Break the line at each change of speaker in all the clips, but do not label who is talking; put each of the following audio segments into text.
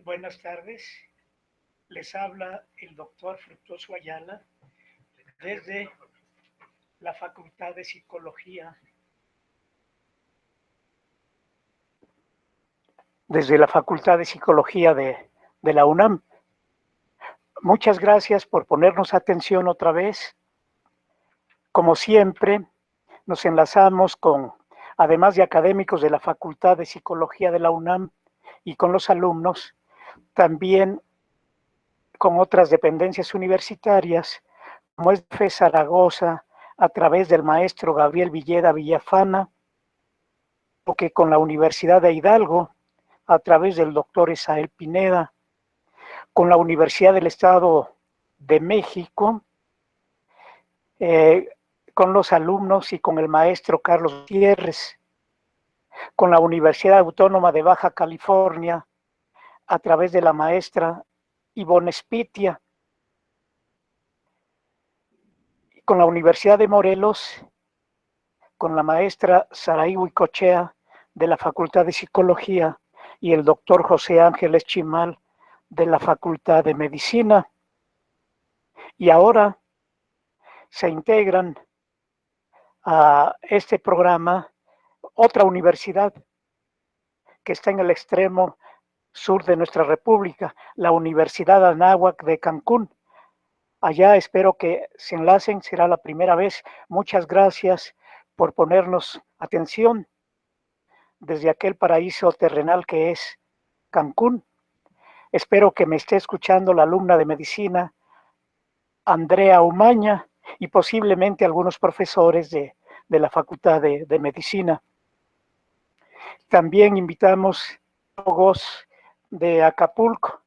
Buenas tardes, les habla el doctor Fructuoso Ayala desde la Facultad de Psicología, de la UNAM. Muchas gracias por ponernos atención otra vez. Como siempre, nos enlazamos con, además de académicos de la Facultad de Psicología de la UNAM y con los alumnos, también con otras dependencias universitarias, como es FE Zaragoza, a través del maestro Gabriel Villeda Villafana, o que con la Universidad de Hidalgo, a través del doctor Esael Pineda, con la Universidad del Estado de México, eh, con los alumnos y con el maestro Carlos Gutiérrez, con la Universidad Autónoma de Baja California, a través de la maestra Ivonne Spitia, con la Universidad de Morelos, con la maestra Saraí Huicochea de la Facultad de Psicología y el doctor José Ángeles Chimal de la Facultad de Medicina. Y ahora se integran a este programa otra universidad que está en el extremo sur de nuestra república, la Universidad Anáhuac de Cancún. Allá espero que se enlacen, será la primera vez. Muchas gracias por ponernos atención desde aquel paraíso terrenal que es Cancún. Espero que me esté escuchando la alumna de medicina Andrea Umaña y posiblemente algunos profesores de la Facultad de Medicina. También invitamos a psicólogos de Acapulco,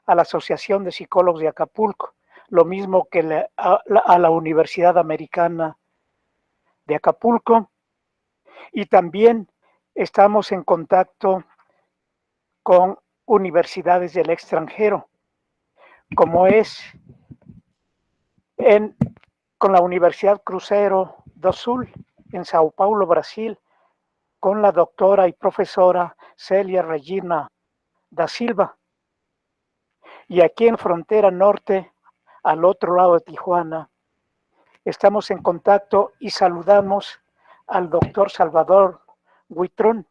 a la Asociación de Psicólogos de Acapulco, lo mismo que a la Universidad Americana de Acapulco, y también estamos en contacto con universidades del extranjero, como es con la Universidad Cruzeiro do Sul en Sao Paulo, Brasil, con la doctora y profesora Celia Regina da Silva. Y aquí en frontera norte, al otro lado de Tijuana, estamos en contacto y saludamos al doctor Salvador Huitrón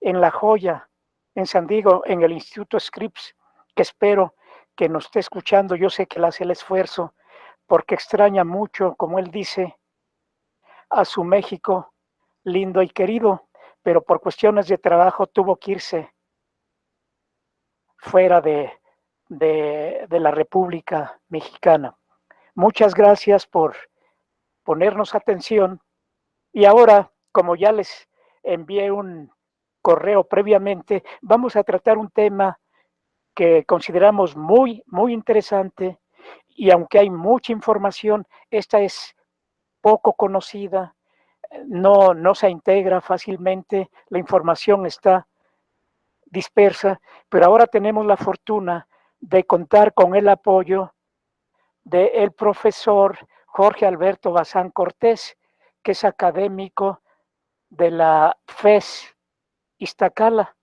en La Joya, en San Diego, en el Instituto Scripps, que espero que nos esté escuchando. Yo sé que él hace el esfuerzo porque extraña mucho, como él dice, a su México lindo y querido, pero por cuestiones de trabajo tuvo que irse fuera de la República Mexicana. Muchas gracias por ponernos atención. Y ahora, como ya les envié un correo previamente, vamos a tratar un tema que consideramos muy interesante, y aunque hay mucha información, esta es poco conocida, no se integra fácilmente, la información está dispersa, pero ahora tenemos la fortuna de contar con el apoyo del profesor Jorge Alberto Bazán Cortés, que es académico de la FES Iztacala,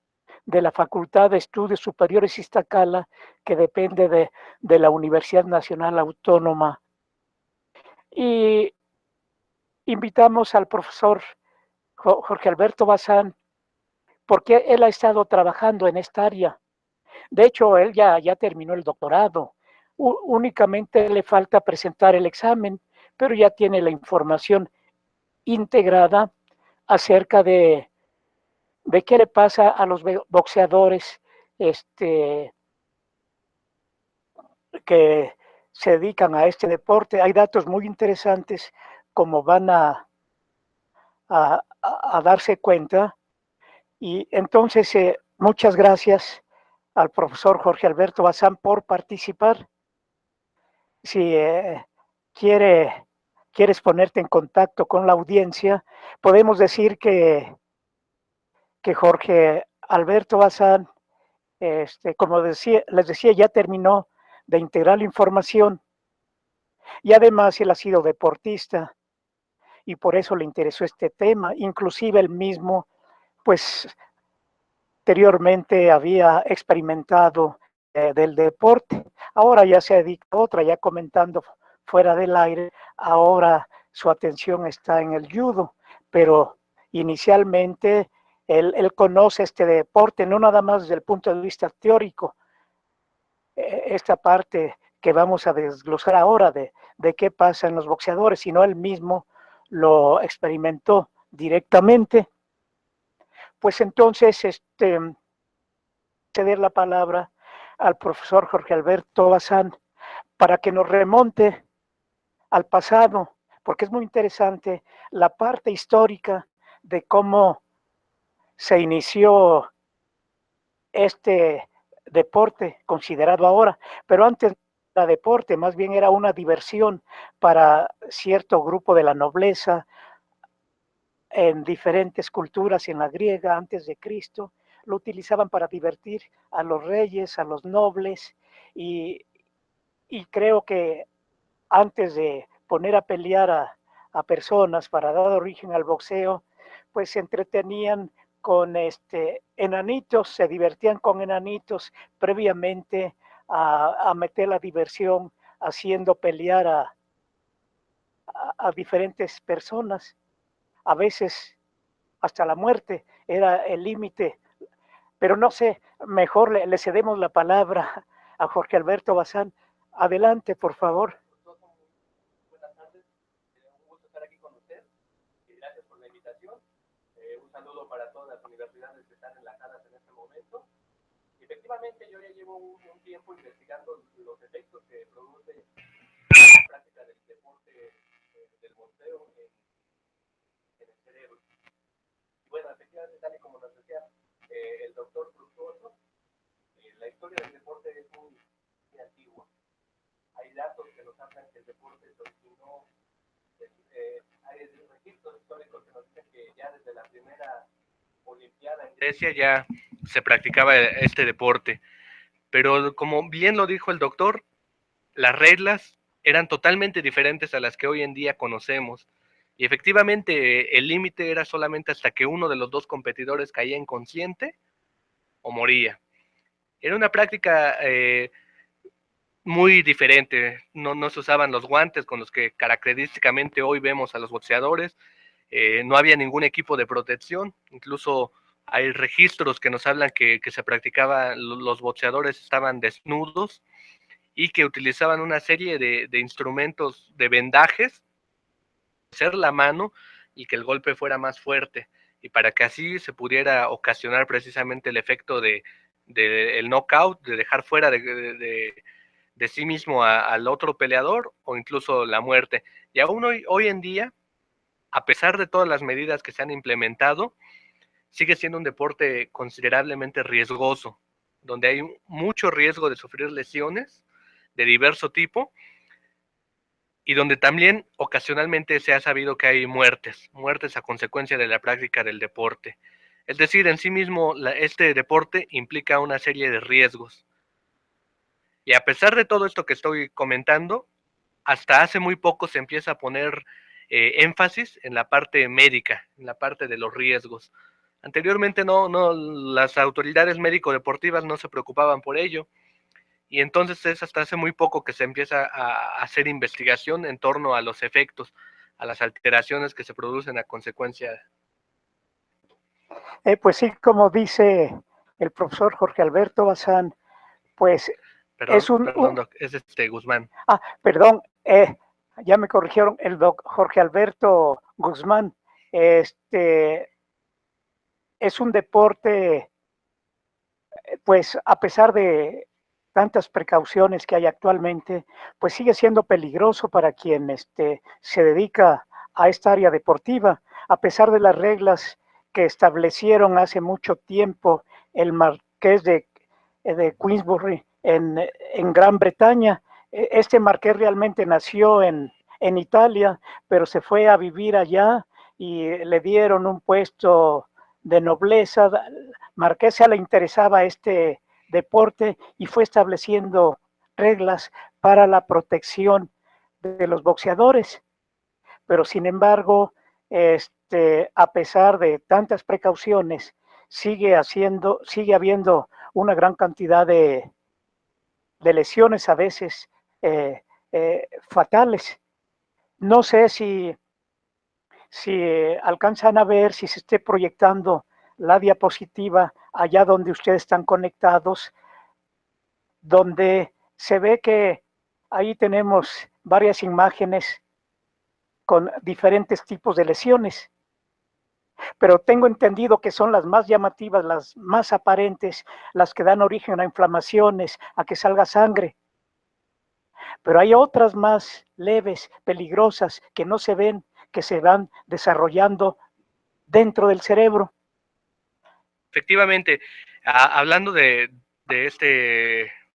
de la Facultad de Estudios Superiores Iztacala, que depende de la Universidad Nacional Autónoma. Y invitamos al profesor Jorge Alberto Bazán, porque él ha estado trabajando en esta área. De hecho, él ya terminó el doctorado. Únicamente le falta presentar el examen, pero ya tiene la información integrada acerca de qué le pasa a los boxeadores que se dedican a este deporte. Hay datos muy interesantes, como van a darse cuenta. Y entonces, muchas gracias al profesor Jorge Alberto Bazán por participar. Si quieres ponerte en contacto con la audiencia, podemos decir que Jorge Alberto Bazán, como les decía, ya terminó de integrar la información, y además él ha sido deportista y por eso le interesó este tema. Inclusive él mismo pues anteriormente había experimentado del deporte. Ahora ya se dedica a otra, ya comentando fuera del aire, ahora su atención está en el judo, pero inicialmente él conoce este deporte no nada más desde el punto de vista teórico, esta parte que vamos a desglosar ahora de qué pasa en los boxeadores, sino él mismo lo experimentó directamente. Pues entonces, ceder la palabra al profesor Jorge Alberto Bazán para que nos remonte al pasado, porque es muy interesante la parte histórica de cómo se inició este deporte considerado ahora, pero antes era deporte, más bien era una diversión para cierto grupo de la nobleza en diferentes culturas, en la griega antes de Cristo, lo utilizaban para divertir a los reyes, a los nobles, y, y creo que antes de poner a pelear a personas para dar origen al boxeo, pues se entretenían con enanitos, se divertían con enanitos previamente a meter la diversión haciendo pelear a diferentes personas, a veces hasta la muerte era el límite, pero no sé, mejor le cedemos la palabra a Jorge Alberto Bazán. Adelante, por favor.
Buenas tardes, un gusto estar aquí con usted y gracias por la invitación. Un saludo para todas las universidades que están enlazadas en este momento. Efectivamente, yo ya llevo un tiempo investigando los efectos que produce la práctica del deporte del boxeo en el cerebro. Y bueno, efectivamente, tal y como nos decía el doctor Fructuoso, la historia del deporte es muy antigua. Hay datos que nos hablan que el deporte se originó, hay registros históricos que nos dicen que ya desde la primera Olimpiada en Grecia ya se practicaba este deporte. Pero como bien lo dijo el doctor, las reglas eran totalmente diferentes a las que hoy en día conocemos. Y efectivamente el límite era solamente hasta que uno de los dos competidores caía inconsciente o moría. Era una práctica muy diferente, no se usaban los guantes con los que característicamente hoy vemos a los boxeadores, no había ningún equipo de protección, incluso hay registros que nos hablan que se practicaba, los boxeadores estaban desnudos y que utilizaban una serie de instrumentos de vendajes, hacer la mano y que el golpe fuera más fuerte, y para que así se pudiera ocasionar precisamente el efecto de el knockout, de dejar fuera de sí mismo al otro peleador o incluso la muerte. Y aún hoy en día, a pesar de todas las medidas que se han implementado, sigue siendo un deporte considerablemente riesgoso, donde hay mucho riesgo de sufrir lesiones de diverso tipo y donde también ocasionalmente se ha sabido que hay muertes a consecuencia de la práctica del deporte. Es decir, en sí mismo este deporte implica una serie de riesgos. Y a pesar de todo esto que estoy comentando, hasta hace muy poco se empieza a poner énfasis en la parte médica, en la parte de los riesgos. Anteriormente las autoridades médico-deportivas no se preocupaban por ello, y entonces es hasta hace muy poco que se empieza a hacer investigación en torno a los efectos, a las alteraciones que se producen a consecuencia.
Pues sí, como dice el profesor Jorge Alberto Bazán, pues es
Perdón, doc, es Guzmán.
Perdón, ya me corrigieron, el doc Jorge Alberto Guzmán, es un deporte, pues a pesar de tantas precauciones que hay actualmente, pues sigue siendo peligroso para quien se dedica a esta área deportiva, a pesar de las reglas que establecieron hace mucho tiempo el marqués de Queensbury en Gran Bretaña. Este marqués realmente nació en Italia, pero se fue a vivir allá y le dieron un puesto de nobleza. Marquesa le interesaba este deporte y fue estableciendo reglas para la protección de los boxeadores. Pero sin embargo, a pesar de tantas precauciones, sigue habiendo una gran cantidad de lesiones a veces fatales. No sé si alcanzan a ver, si se esté proyectando la diapositiva allá donde ustedes están conectados, donde se ve que ahí tenemos varias imágenes con diferentes tipos de lesiones, pero tengo entendido que son las más llamativas, las más aparentes, las que dan origen a inflamaciones, a que salga sangre. Pero hay otras más leves, peligrosas, que no se ven, que se van desarrollando dentro del cerebro.
Efectivamente, hablando de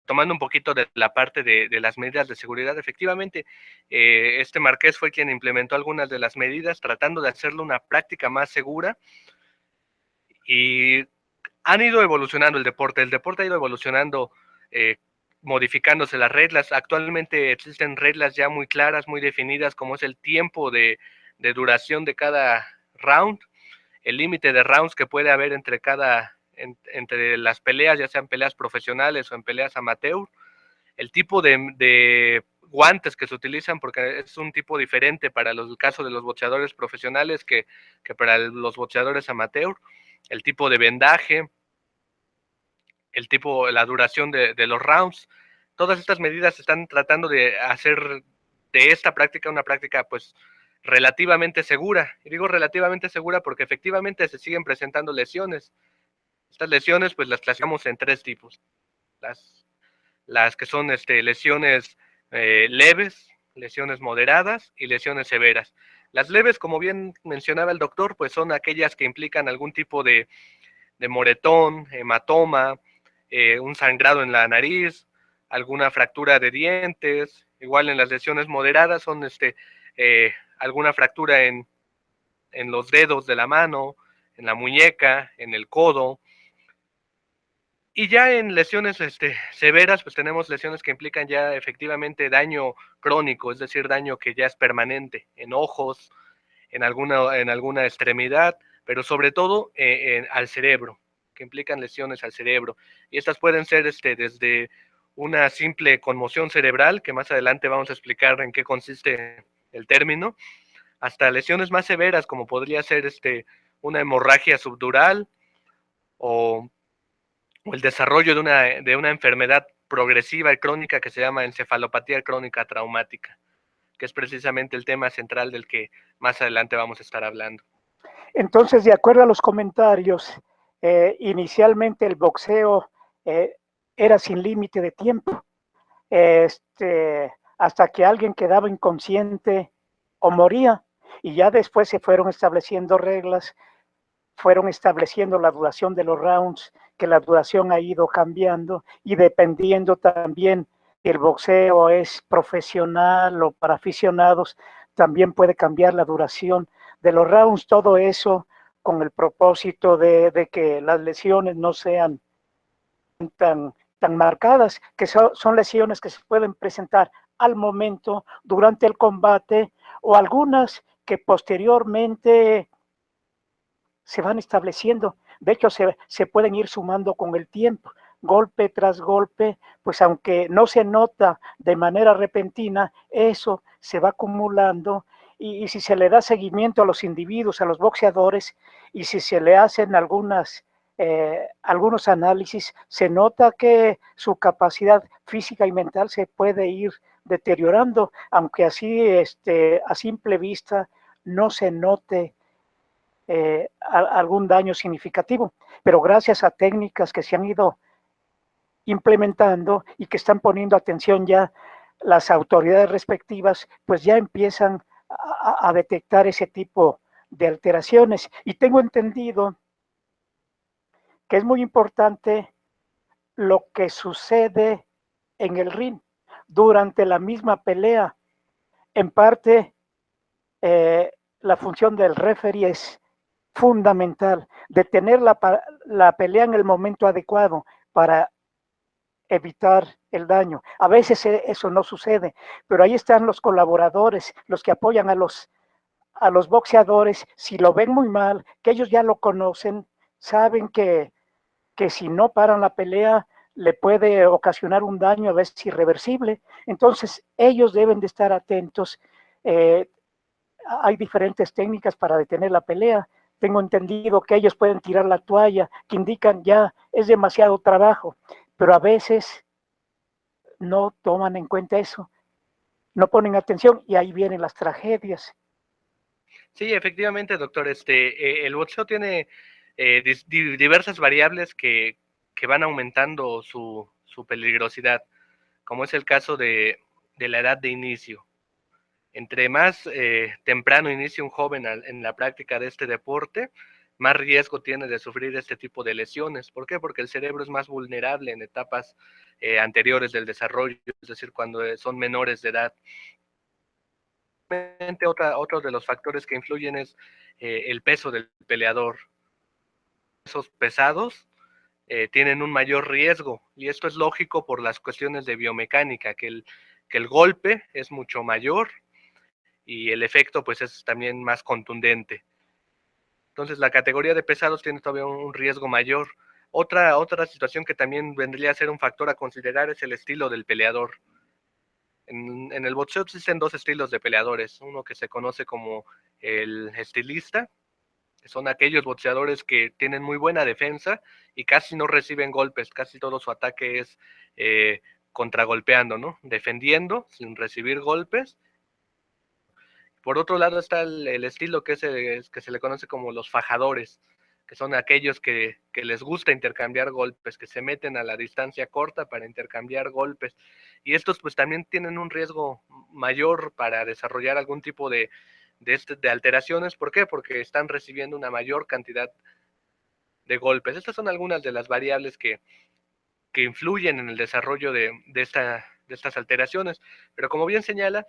tomando un poquito de la parte de las medidas de seguridad, efectivamente, este Marqués fue quien implementó algunas de las medidas tratando de hacerlo una práctica más segura, y han ido evolucionando el deporte ha ido evolucionando, modificándose las reglas. Actualmente existen reglas ya muy claras, muy definidas, como es el tiempo de duración de cada round, el límite de rounds que puede haber entre las peleas, ya sean peleas profesionales o en peleas amateur, el tipo de guantes que se utilizan, porque es un tipo diferente para el caso de los boxeadores profesionales que para los boxeadores amateur, el tipo de vendaje, la duración de los rounds. Todas estas medidas están tratando de hacer de esta práctica una práctica pues relativamente segura. Y digo relativamente segura porque efectivamente se siguen presentando lesiones. Estas lesiones pues las clasificamos en tres tipos. Las que son lesiones leves, lesiones moderadas y lesiones severas. Las leves, como bien mencionaba el doctor, pues son aquellas que implican algún tipo de moretón, hematoma, un sangrado en la nariz, alguna fractura de dientes. Igual en las lesiones moderadas son alguna fractura en los dedos de la mano, en la muñeca, en el codo. Y ya en lesiones severas, pues tenemos lesiones que implican ya efectivamente daño crónico, es decir, daño que ya es permanente, en ojos, en alguna extremidad, pero sobre todo al cerebro, que implican lesiones al cerebro. Y estas pueden ser desde una simple conmoción cerebral, que más adelante vamos a explicar en qué consiste el término, hasta lesiones más severas, como podría ser una hemorragia subdural o el desarrollo de una enfermedad progresiva y crónica que se llama encefalopatía crónica traumática, que es precisamente el tema central del que más adelante vamos a estar hablando.
Entonces, de acuerdo a los comentarios, inicialmente el boxeo era sin límite de tiempo, hasta que alguien quedaba inconsciente o moría, y ya después se fueron estableciendo reglas, fueron estableciendo la duración de los rounds, que la duración ha ido cambiando y dependiendo también si el boxeo es profesional o para aficionados, también puede cambiar la duración de los rounds, todo eso con el propósito de que las lesiones no sean tan marcadas, que son lesiones que se pueden presentar al momento, durante el combate, o algunas que posteriormente se van estableciendo. De hecho, se pueden ir sumando con el tiempo, golpe tras golpe, pues aunque no se nota de manera repentina, eso se va acumulando y si se le da seguimiento a los individuos, a los boxeadores, y si se le hacen algunos análisis, se nota que su capacidad física y mental se puede ir deteriorando, aunque así a simple vista no se note algún daño significativo, pero gracias a técnicas que se han ido implementando y que están poniendo atención ya las autoridades respectivas, pues ya empiezan a detectar ese tipo de alteraciones. Y tengo entendido que es muy importante lo que sucede en el ring durante la misma pelea. En parte, la función del referee es fundamental, detener la pelea en el momento adecuado para evitar el daño. A veces eso no sucede, pero ahí están los colaboradores, los que apoyan a los boxeadores. Si lo ven muy mal, que ellos ya lo conocen, saben que si no paran la pelea le puede ocasionar un daño a veces irreversible. Entonces ellos deben de estar atentos. Hay diferentes técnicas para detener la pelea. Tengo entendido que ellos pueden tirar la toalla, que indican ya es demasiado trabajo, pero a veces no toman en cuenta eso, no ponen atención y ahí vienen las tragedias.
Sí, efectivamente, doctor. El boxeo tiene diversas variables que van aumentando su peligrosidad, como es el caso de la edad de inicio. Entre más temprano inicie un joven en la práctica de este deporte, más riesgo tiene de sufrir este tipo de lesiones. ¿Por qué? Porque el cerebro es más vulnerable en etapas anteriores del desarrollo, es decir, cuando son menores de edad. Otro de los factores que influyen es el peso del peleador. Esos pesados tienen un mayor riesgo, y esto es lógico por las cuestiones de biomecánica, que el golpe es mucho mayor y el efecto pues es también más contundente. Entonces la categoría de pesados tiene todavía un riesgo mayor. Otra situación que también vendría a ser un factor a considerar es el estilo del peleador. En el boxeo existen dos estilos de peleadores, uno que se conoce como el estilista, que son aquellos boxeadores que tienen muy buena defensa y casi no reciben golpes, casi todo su ataque es contragolpeando, ¿no? Defendiendo sin recibir golpes. Por otro lado está el estilo que se le conoce como los fajadores, que son aquellos que les gusta intercambiar golpes, que se meten a la distancia corta para intercambiar golpes. Y estos pues también tienen un riesgo mayor para desarrollar algún tipo de alteraciones. ¿Por qué? Porque están recibiendo una mayor cantidad de golpes. Estas son algunas de las variables que influyen en el desarrollo de estas alteraciones. Pero como bien señala,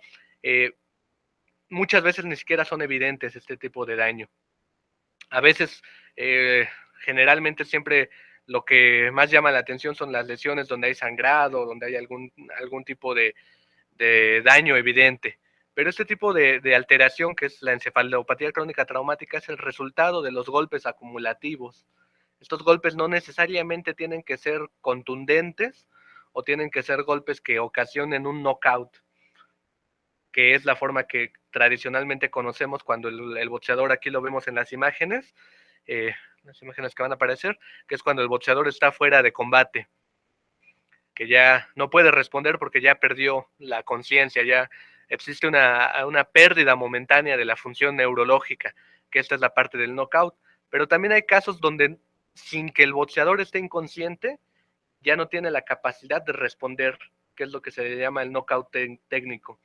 muchas veces ni siquiera son evidentes este tipo de daño. A veces, generalmente siempre lo que más llama la atención son las lesiones donde hay sangrado, donde hay algún tipo de daño evidente. Pero este tipo de alteración, que es la encefalopatía crónica traumática, es el resultado de los golpes acumulativos. Estos golpes no necesariamente tienen que ser contundentes o tienen que ser golpes que ocasionen un knockout, que es la forma que tradicionalmente conocemos cuando el boxeador, aquí lo vemos en las imágenes que van a aparecer, que es cuando el boxeador está fuera de combate, que ya no puede responder porque ya perdió la conciencia, ya existe una pérdida momentánea de la función neurológica, que esta es la parte del knockout. Pero también hay casos donde sin que el boxeador esté inconsciente, ya no tiene la capacidad de responder, que es lo que se llama el knockout técnico,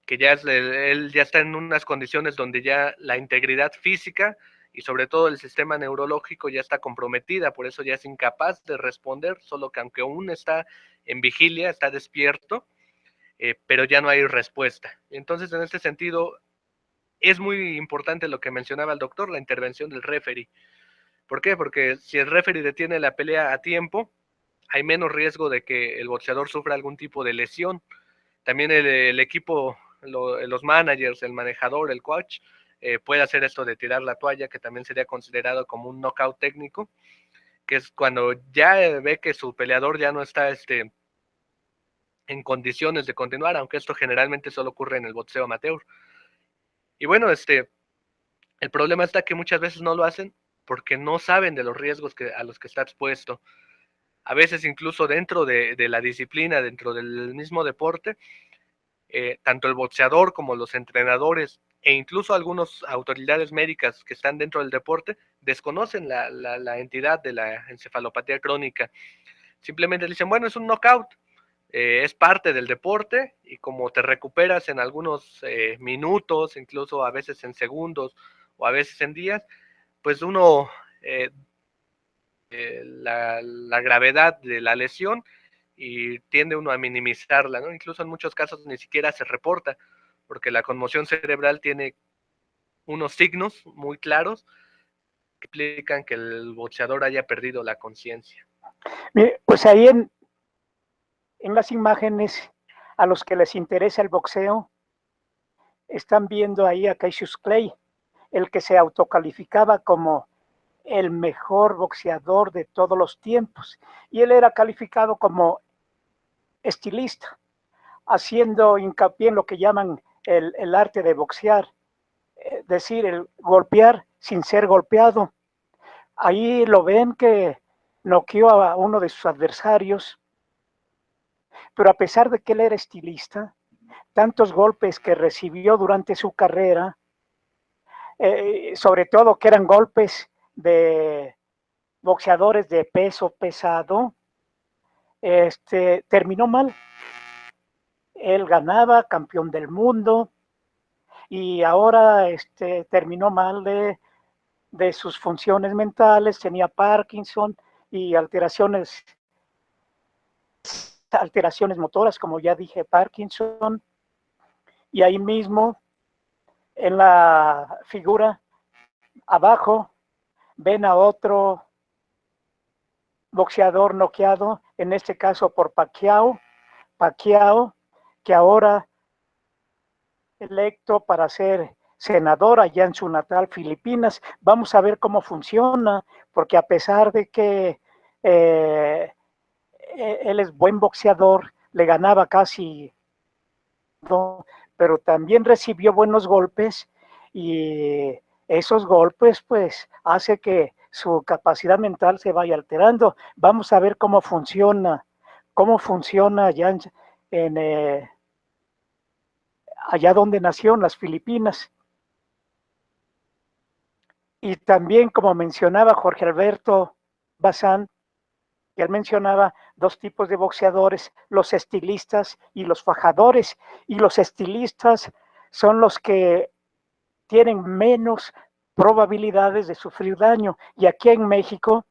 que ya él ya está en unas condiciones donde ya la integridad física y sobre todo el sistema neurológico ya está comprometida, por eso ya es incapaz de responder, solo que aunque aún está en vigilia, está despierto, pero ya no hay respuesta. Entonces, en este sentido, es muy importante lo que mencionaba el doctor, la intervención del referee. ¿Por qué? Porque si el referee detiene la pelea a tiempo, hay menos riesgo de que el boxeador sufra algún tipo de lesión. También el equipo, los managers, el manejador, el coach, puede hacer esto de tirar la toalla, que también sería considerado como un knockout técnico, que es cuando ya ve que su peleador ya no está en condiciones de continuar, aunque esto generalmente solo ocurre en el boxeo amateur. Y bueno, el problema está que muchas veces no lo hacen porque no saben de los riesgos a los que está expuesto. A veces incluso dentro de la disciplina, dentro del mismo deporte, tanto el boxeador como los entrenadores e incluso algunas autoridades médicas que están dentro del deporte desconocen la entidad de la encefalopatía crónica. Simplemente dicen, bueno, es un knockout, es parte del deporte y como te recuperas en algunos minutos, incluso a veces en segundos o a veces en días, pues uno, la gravedad de la lesión y tiende uno a minimizarla, ¿no? Incluso en muchos casos ni siquiera se reporta, porque la conmoción cerebral tiene unos signos muy claros que explican que el boxeador haya perdido la conciencia.
Pues ahí en las imágenes, a los que les interesa el boxeo, están viendo ahí a Cassius Clay, el que se autocalificaba como el mejor boxeador de todos los tiempos. Y él era calificado como estilista, haciendo hincapié en lo que llaman el arte de boxear, es decir, el golpear sin ser golpeado. Ahí lo ven que noqueó a uno de sus adversarios, pero a pesar de que él era estilista, tantos golpes que recibió durante su carrera, sobre todo que eran golpes de boxeadores de peso pesado, terminó mal. Él ganaba, campeón del mundo, y ahora terminó mal de sus funciones mentales, tenía Parkinson y alteraciones motoras, como ya dije, Parkinson, y ahí mismo en la figura abajo ven a otro boxeador noqueado, en este caso por Pacquiao, que ahora electo para ser senador allá en su natal Filipinas. Vamos a ver cómo funciona, porque a pesar de que él es buen boxeador, le ganaba casi, no, pero también recibió buenos golpes y esos golpes pues hace que su capacidad mental se vaya alterando. Vamos a ver cómo funciona allá en allá donde nació, en las Filipinas. Y también, como mencionaba Jorge Alberto Bazán, que él mencionaba dos tipos de boxeadores, los estilistas y los fajadores. Y los estilistas son los que tienen menos probabilidades de sufrir daño. Y aquí en México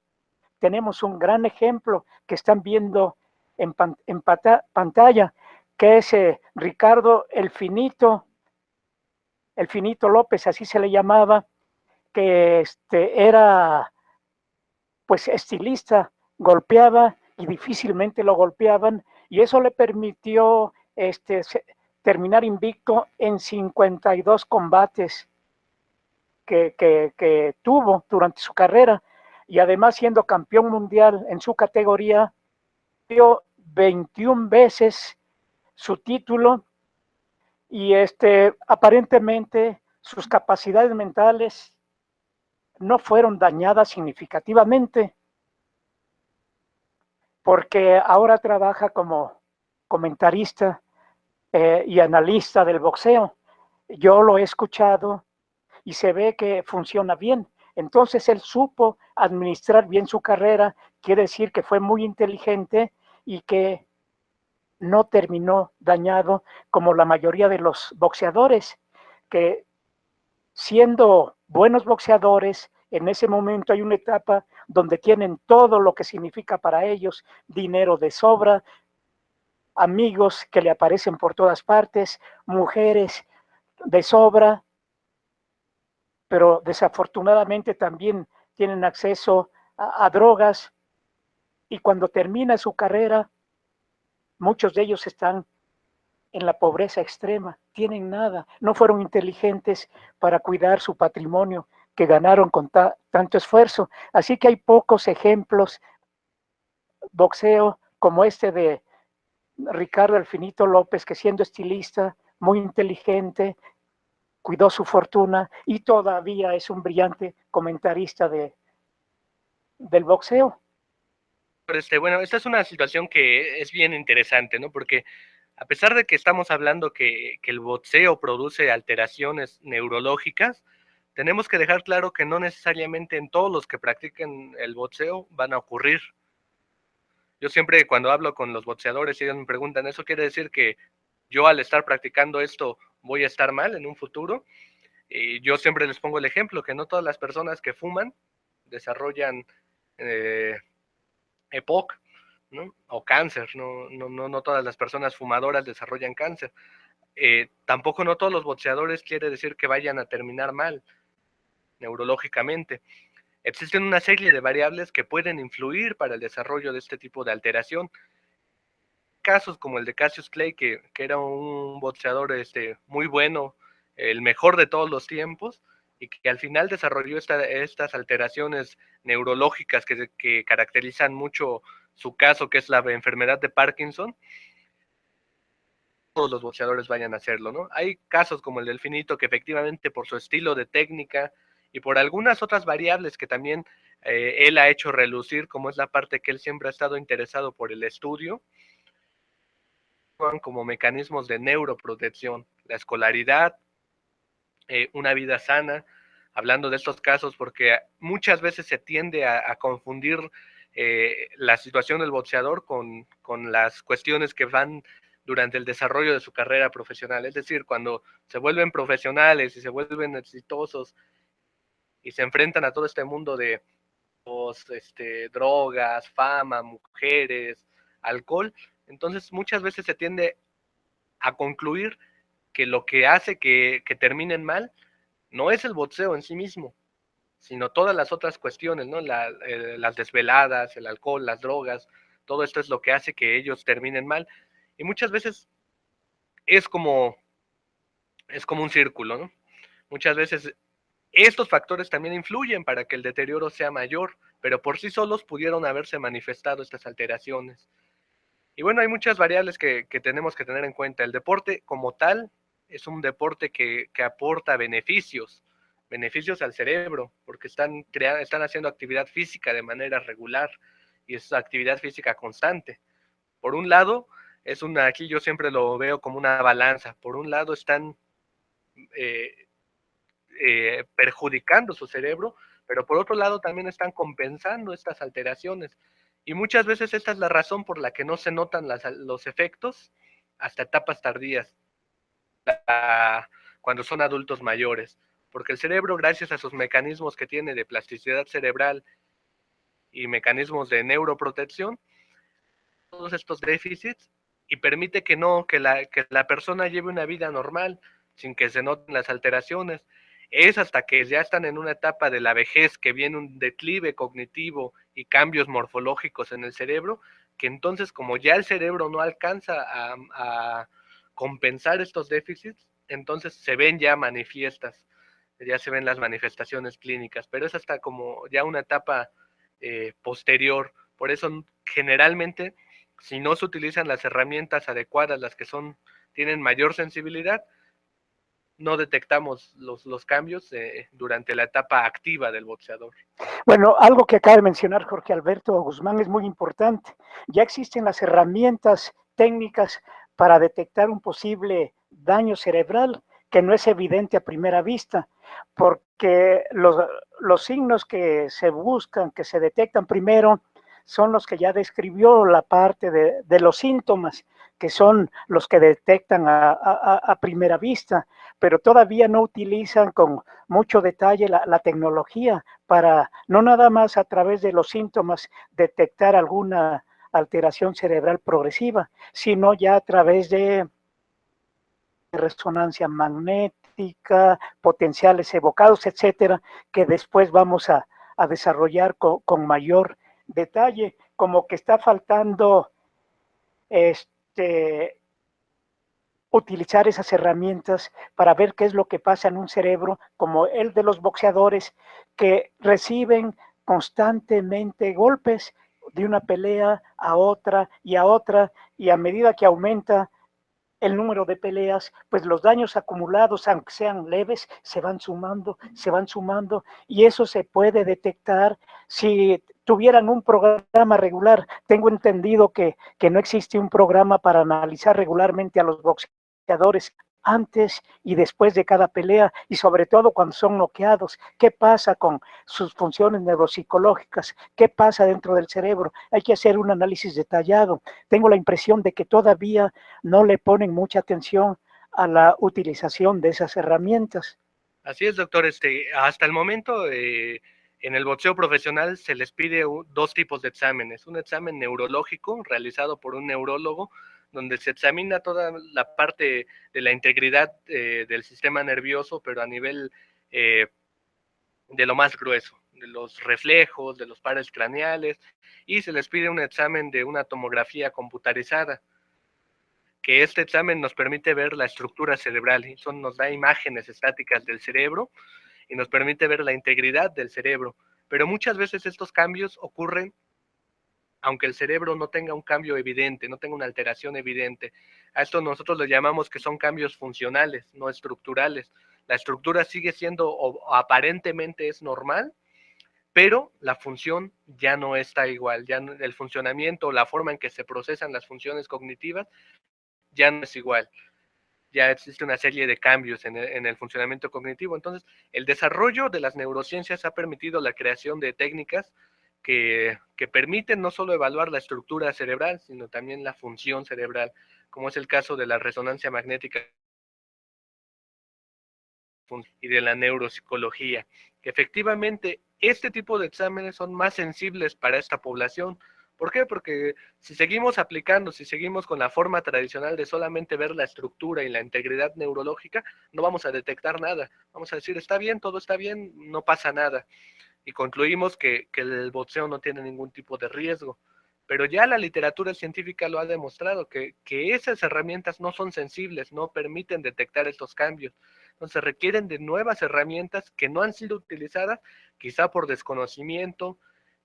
tenemos un gran ejemplo que están viendo en pantalla, que es Ricardo el Finito López, así se le llamaba, que era pues estilista, golpeaba y difícilmente lo golpeaban, y eso le permitió terminar invicto en 52 combates que tuvo durante su carrera, y además siendo campeón mundial en su categoría, dio 21 veces su título, y aparentemente sus capacidades mentales no fueron dañadas significativamente, porque ahora trabaja como comentarista y analista del boxeo. Yo lo he escuchado y se ve que funciona bien. Entonces él supo administrar bien su carrera, quiere decir que fue muy inteligente y que no terminó dañado como la mayoría de los boxeadores, que siendo buenos boxeadores, en ese momento hay una etapa donde tienen todo lo que significa para ellos, dinero de sobra, amigos que le aparecen por todas partes, mujeres de sobra, pero desafortunadamente también tienen acceso a drogas, y cuando termina su carrera, muchos de ellos están en la pobreza extrema, tienen nada, no fueron inteligentes para cuidar su patrimonio que ganaron con tanto esfuerzo. Así que hay pocos ejemplos boxeo como este de Ricardo El Finito López, que siendo estilista, muy inteligente, cuidó su fortuna y todavía es un brillante comentarista del boxeo.
Bueno, esta es una situación que es bien interesante, ¿no? Porque a pesar de que estamos hablando que el boxeo produce alteraciones neurológicas, tenemos que dejar claro que no necesariamente en todos los que practiquen el boxeo van a ocurrir. Yo siempre cuando hablo con los boxeadores y ellos me preguntan, ¿eso quiere decir que yo al estar practicando esto voy a estar mal en un futuro? Y yo siempre les pongo el ejemplo, que no todas las personas que fuman desarrollan EPOC, ¿no? O cáncer, no todas las personas fumadoras desarrollan cáncer. Tampoco no todos los boxeadores quiere decir que vayan a terminar mal neurológicamente. Existen una serie de variables que pueden influir para el desarrollo de este tipo de alteración. Casos como el de Cassius Clay, que era un boxeador muy bueno, el mejor de todos los tiempos, y que al final desarrolló estas alteraciones neurológicas que caracterizan mucho su caso, que es la enfermedad de Parkinson. Todos los boxeadores vayan a hacerlo, ¿no? Hay casos como el del Finito, que efectivamente por su estilo de técnica y por algunas otras variables que también él ha hecho relucir, como es la parte que él siempre ha estado interesado por el estudio, como mecanismos de neuroprotección, la escolaridad, una vida sana, hablando de estos casos, porque muchas veces se tiende a confundir la situación del boxeador con las cuestiones que van durante el desarrollo de su carrera profesional. Es decir, cuando se vuelven profesionales y se vuelven exitosos y se enfrentan a todo este mundo de drogas, fama, mujeres, alcohol, entonces muchas veces se tiende a concluir que lo que hace que terminen mal no es el boxeo en sí mismo, sino todas las otras cuestiones, ¿no? Las desveladas, el alcohol, las drogas, todo esto es lo que hace que ellos terminen mal. Y muchas veces es como, es como un círculo, ¿no? Muchas veces estos factores también influyen para que el deterioro sea mayor, pero por sí solos pudieron haberse manifestado estas alteraciones. Y bueno, hay muchas variables que tenemos que tener en cuenta. El deporte como tal es un deporte que aporta beneficios al cerebro, porque están haciendo actividad física de manera regular y es actividad física constante. Por un lado, aquí yo siempre lo veo como una balanza. Por un lado están eh, perjudicando su cerebro, pero por otro lado también están compensando estas alteraciones. Y muchas veces esta es la razón por la que no se notan los efectos hasta etapas tardías, cuando son adultos mayores, porque el cerebro, gracias a sus mecanismos que tiene de plasticidad cerebral y mecanismos de neuroprotección, todos estos déficits y permite que la persona lleve una vida normal sin que se noten las alteraciones. Es hasta que ya están en una etapa de la vejez, que viene un declive cognitivo y cambios morfológicos en el cerebro, que entonces, como ya el cerebro no alcanza a compensar estos déficits, entonces se ven ya manifiestas, ya se ven las manifestaciones clínicas, pero es hasta como ya una etapa posterior. Por eso generalmente, si no se utilizan las herramientas adecuadas, las que tienen mayor sensibilidad, no detectamos los cambios durante la etapa activa del boxeador.
Bueno, algo que acaba de mencionar Jorge Alberto Guzmán es muy importante. Ya existen las herramientas técnicas para detectar un posible daño cerebral que no es evidente a primera vista, porque los signos que se buscan, que se detectan primero, son los que ya describió la parte de los síntomas, que son los que detectan a primera vista, pero todavía no utilizan con mucho detalle la tecnología para no nada más a través de los síntomas detectar alguna alteración cerebral progresiva, sino ya a través de resonancia magnética, potenciales evocados, etcétera, que después vamos a desarrollar con mayor detalle, como que está faltando utilizar esas herramientas para ver qué es lo que pasa en un cerebro, como el de los boxeadores que reciben constantemente golpes de una pelea a otra y a otra, y a medida que aumenta el número de peleas, pues los daños acumulados, aunque sean leves, se van sumando, y eso se puede detectar si tuvieran un programa regular. Tengo entendido que no existe un programa para analizar regularmente a los boxeadores antes y después de cada pelea, y sobre todo cuando son noqueados, qué pasa con sus funciones neuropsicológicas, qué pasa dentro del cerebro. Hay que hacer un análisis detallado. Tengo la impresión de que todavía no le ponen mucha atención a la utilización de esas herramientas.
Así es, doctor. Hasta el momento, en el boxeo profesional se les pide dos tipos de exámenes. Un examen neurológico realizado por un neurólogo, donde se examina toda la parte de la integridad del sistema nervioso, pero a nivel de lo más grueso, de los reflejos, de los pares craneales, y se les pide un examen de una tomografía computarizada, que este examen nos permite ver la estructura cerebral, nos da imágenes estáticas del cerebro, y nos permite ver la integridad del cerebro. Pero muchas veces estos cambios ocurren aunque el cerebro no tenga un cambio evidente, no tenga una alteración evidente. A esto nosotros le llamamos que son cambios funcionales, no estructurales. La estructura sigue siendo o aparentemente es normal, pero la función ya no está igual, ya no, el funcionamiento, la forma en que se procesan las funciones cognitivas ya no es igual. Ya existe una serie de cambios en el funcionamiento cognitivo. Entonces, el desarrollo de las neurociencias ha permitido la creación de técnicas que permiten no solo evaluar la estructura cerebral, sino también la función cerebral, como es el caso de la resonancia magnética y de la neuropsicología, que efectivamente este tipo de exámenes son más sensibles para esta población. ¿Por qué? Porque si seguimos aplicando, si seguimos con la forma tradicional de solamente ver la estructura y la integridad neurológica, no vamos a detectar nada. Vamos a decir, está bien, todo está bien, no pasa nada. Y concluimos que el boxeo no tiene ningún tipo de riesgo. Pero ya la literatura científica lo ha demostrado, que esas herramientas no son sensibles, no permiten detectar estos cambios. Entonces requieren de nuevas herramientas que no han sido utilizadas, quizá por desconocimiento,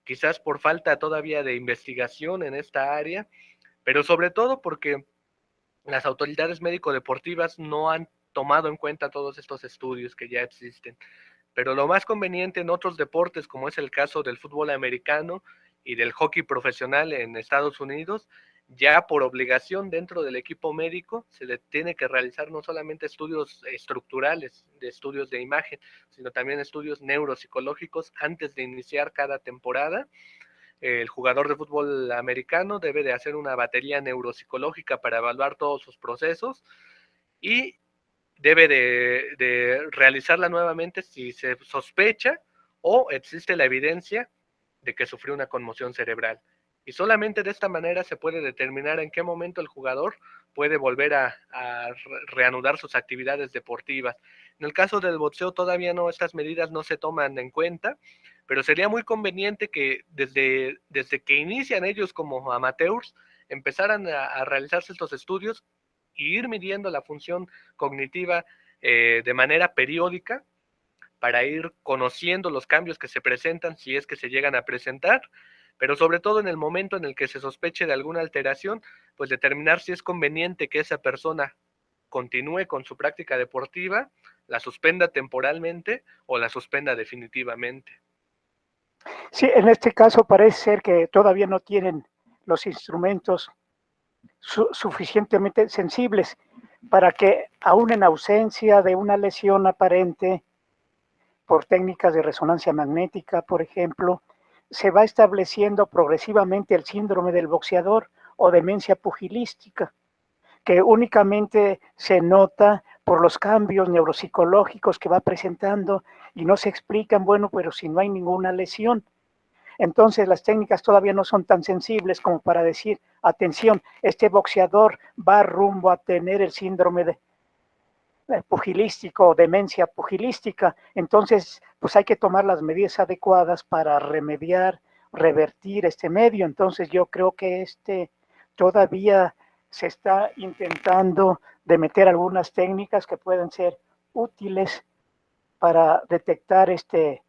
quizás por falta todavía de investigación en esta área, pero sobre todo porque las autoridades médico-deportivas no han tomado en cuenta todos estos estudios que ya existen. Pero lo más conveniente en otros deportes, como es el caso del fútbol americano y del hockey profesional en Estados Unidos, ya por obligación dentro del equipo médico se le tiene que realizar no solamente estudios estructurales, de estudios de imagen, sino también estudios neuropsicológicos antes de iniciar cada temporada. El jugador de fútbol americano debe de hacer una batería neuropsicológica para evaluar todos sus procesos y debe de realizarla nuevamente si se sospecha o existe la evidencia de que sufrió una conmoción cerebral. Y solamente de esta manera se puede determinar en qué momento el jugador puede volver a reanudar sus actividades deportivas. En el caso del boxeo todavía no, estas medidas no se toman en cuenta, pero sería muy conveniente que desde que inician ellos como amateurs empezaran a realizarse estos estudios e ir midiendo la función cognitiva de manera periódica para ir conociendo los cambios que se presentan, si es que se llegan a presentar, pero sobre todo en el momento en el que se sospeche de alguna alteración, pues determinar si es conveniente que esa persona continúe con su práctica deportiva, la suspenda temporalmente o la suspenda definitivamente.
Sí, en este caso parece ser que todavía no tienen los instrumentos suficientemente sensibles para que, aún en ausencia de una lesión aparente por técnicas de resonancia magnética, por ejemplo, se va estableciendo progresivamente el síndrome del boxeador o demencia pugilística, que únicamente se nota por los cambios neuropsicológicos que va presentando y no se explican, bueno, pero si no hay ninguna lesión. Entonces las técnicas todavía no son tan sensibles como para decir, atención, este boxeador va rumbo a tener el síndrome de pugilístico, demencia pugilística. Entonces, pues hay que tomar las medidas adecuadas para remediar, revertir este medio. Entonces yo creo que todavía se está intentando de meter algunas técnicas que pueden ser útiles para detectar este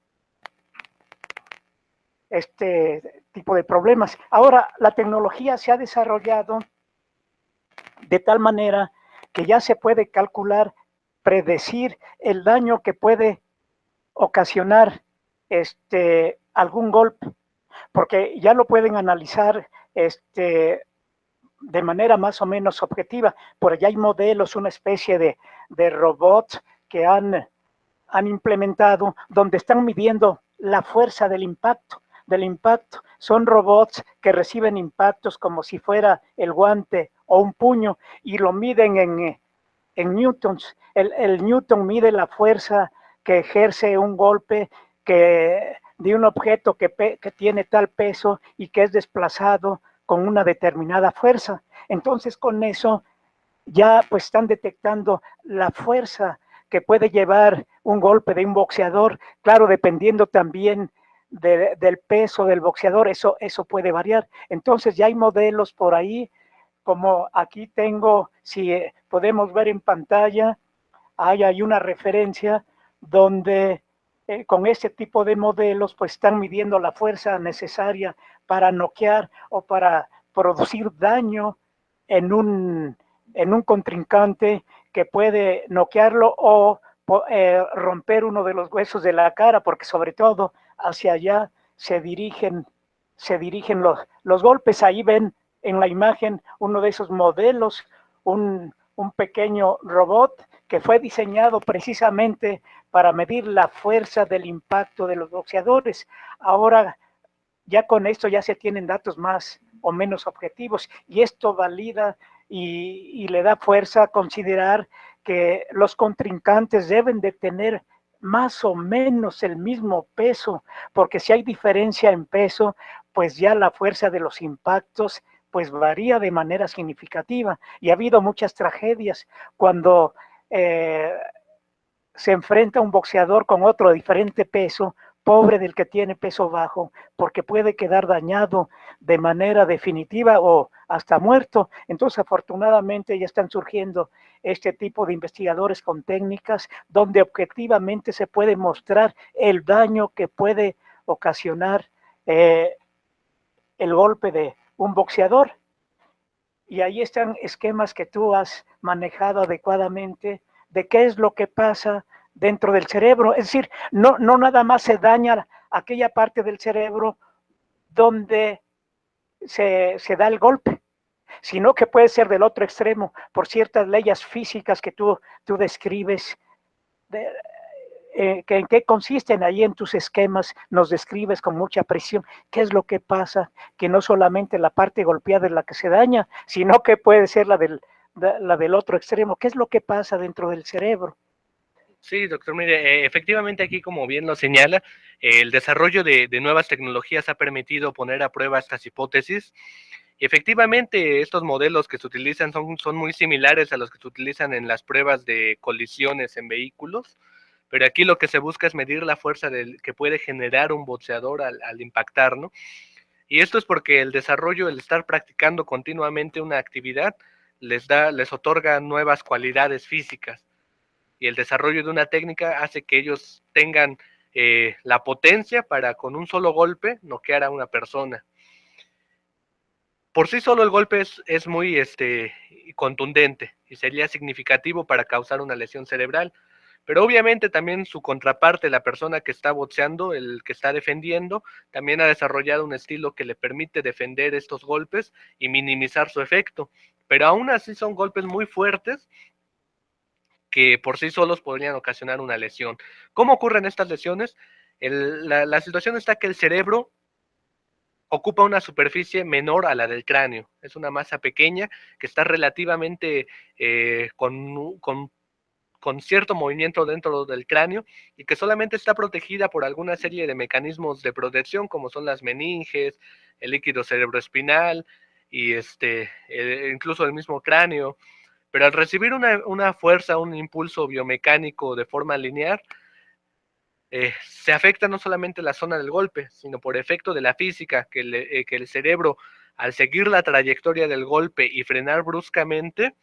tipo de problemas. Ahora, la tecnología se ha desarrollado de tal manera que ya se puede calcular, predecir el daño que puede ocasionar algún golpe, porque ya lo pueden analizar de manera más o menos objetiva. Por allá hay modelos, una especie de robots que han implementado, donde están midiendo la fuerza del impacto. Son robots que reciben impactos como si fuera el guante o un puño y lo miden en newtons. El newton mide la fuerza que ejerce un golpe de un objeto que tiene tal peso y que es desplazado con una determinada fuerza. Entonces con eso ya pues están detectando la fuerza que puede llevar un golpe de un boxeador, claro, dependiendo también del peso del boxeador, eso puede variar. Entonces ya hay modelos por ahí, como aquí tengo, si podemos ver en pantalla, hay una referencia donde con este tipo de modelos, pues están midiendo la fuerza necesaria para noquear o para producir daño en un contrincante que puede noquearlo o romper uno de los huesos de la cara, porque sobre todo hacia allá se dirigen los golpes. Ahí ven en la imagen uno de esos modelos, un pequeño robot que fue diseñado precisamente para medir la fuerza del impacto de los boxeadores. Ahora, ya con esto ya se tienen datos más o menos objetivos y esto valida y le da fuerza a considerar que los contrincantes deben de tener más o menos el mismo peso, porque si hay diferencia en peso, pues ya la fuerza de los impactos pues varía de manera significativa y ha habido muchas tragedias cuando se enfrenta un boxeador con otro de diferente peso, pobre del que tiene peso bajo, porque puede quedar dañado de manera definitiva o hasta muerto. Entonces, afortunadamente, ya están surgiendo este tipo de investigadores con técnicas donde objetivamente se puede mostrar el daño que puede ocasionar el golpe de un boxeador. Y ahí están esquemas que tú has manejado adecuadamente de qué es lo que pasa dentro del cerebro. Es decir, no nada más se daña aquella parte del cerebro donde se da el golpe, sino que puede ser del otro extremo por ciertas leyes físicas que tú describes. De, ¿En qué consisten ahí en tus esquemas? Nos describes con mucha precisión qué es lo que pasa, que no solamente la parte golpeada es la que se daña, sino que puede ser la del otro extremo. ¿Qué es lo que pasa dentro del cerebro?
Sí, doctor, mire, efectivamente aquí, como bien lo señala, el desarrollo de nuevas tecnologías ha permitido poner a prueba estas hipótesis. Y efectivamente, estos modelos que se utilizan son muy similares a los que se utilizan en las pruebas de colisiones en vehículos, pero aquí lo que se busca es medir la fuerza que puede generar un boxeador al impactar, ¿no? Y esto es porque el desarrollo, el estar practicando continuamente una actividad, les otorga nuevas cualidades físicas, y el desarrollo de una técnica hace que ellos tengan la potencia para con un solo golpe noquear a una persona. Por sí solo el golpe es muy contundente y sería significativo para causar una lesión cerebral, pero obviamente también su contraparte, la persona que está boxeando, el que está defendiendo, también ha desarrollado un estilo que le permite defender estos golpes y minimizar su efecto, pero aún así son golpes muy fuertes que por sí solos podrían ocasionar una lesión. ¿Cómo ocurren estas lesiones? La situación está que el cerebro ocupa una superficie menor a la del cráneo. Es una masa pequeña que está relativamente con cierto movimiento dentro del cráneo y que solamente está protegida por alguna serie de mecanismos de protección como son las meninges, el líquido cerebroespinal y incluso el mismo cráneo. Pero al recibir una fuerza, un impulso biomecánico de forma lineal, se afecta no solamente la zona del golpe, sino por efecto de la física, que el cerebro, al seguir la trayectoria del golpe y frenar bruscamente,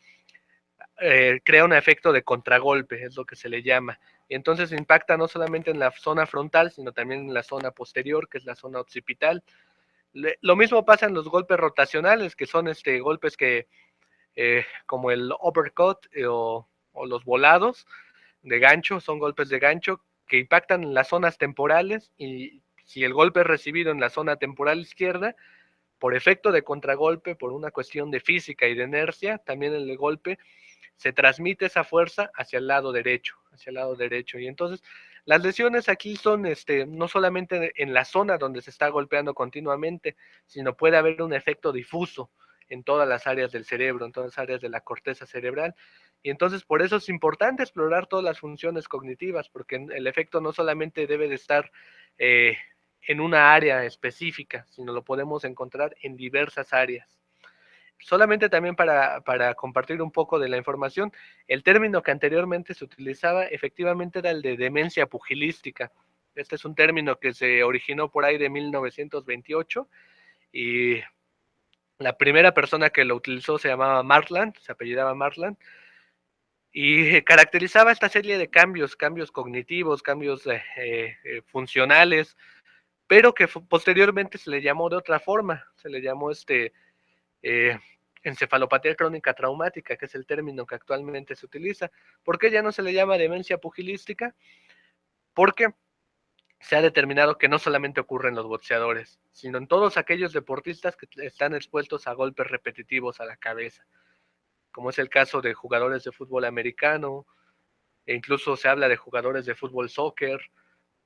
crea un efecto de contragolpe, es lo que se le llama. Y entonces impacta no solamente en la zona frontal, sino también en la zona posterior, que es la zona occipital. Lo mismo pasa en los golpes rotacionales, que son golpes que, como el uppercut o los volados de gancho, son golpes de gancho que impactan en las zonas temporales, y si el golpe es recibido en la zona temporal izquierda, por efecto de contragolpe, por una cuestión de física y de inercia, también el golpe se transmite esa fuerza hacia el lado derecho, hacia el lado derecho. Y entonces las lesiones aquí son no solamente en la zona donde se está golpeando continuamente, sino puede haber un efecto difuso en todas las áreas del cerebro, en todas las áreas de la corteza cerebral. Y entonces por eso es importante explorar todas las funciones cognitivas, porque el efecto no solamente debe de estar en una área específica, sino lo podemos encontrar en diversas áreas. Solamente también para compartir un poco de la información, el término que anteriormente se utilizaba efectivamente era el de demencia pugilística. Este es un término que se originó por ahí de 1928 y la primera persona que lo utilizó se llamaba Martland, se apellidaba Martland, y caracterizaba esta serie de cambios cognitivos, cambios funcionales, pero que posteriormente se le llamó de otra forma, se le llamó encefalopatía crónica traumática, que es el término que actualmente se utiliza. ¿Por qué ya no se le llama demencia pugilística? Porque se ha determinado que no solamente ocurre en los boxeadores, sino en todos aquellos deportistas que están expuestos a golpes repetitivos a la cabeza, como es el caso de jugadores de fútbol americano, e incluso se habla de jugadores de fútbol soccer,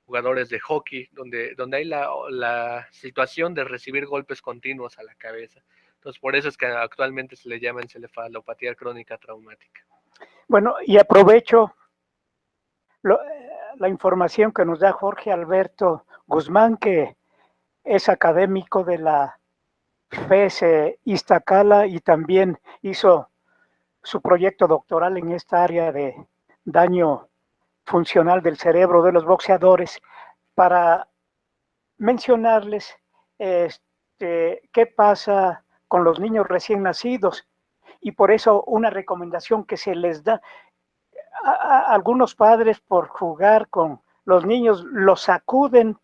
jugadores de hockey, donde hay la situación de recibir golpes continuos a la cabeza. Entonces, por eso es que actualmente se le llama encefalopatía crónica traumática.
Bueno, y aprovecho la información que nos da Jorge Alberto Guzmán, que es académico de la FES Iztacala y también hizo su proyecto doctoral en esta área de daño funcional del cerebro de los boxeadores, para mencionarles qué pasa con los niños recién nacidos. Y por eso una recomendación que se les da a algunos padres, por jugar con los niños, los sacuden,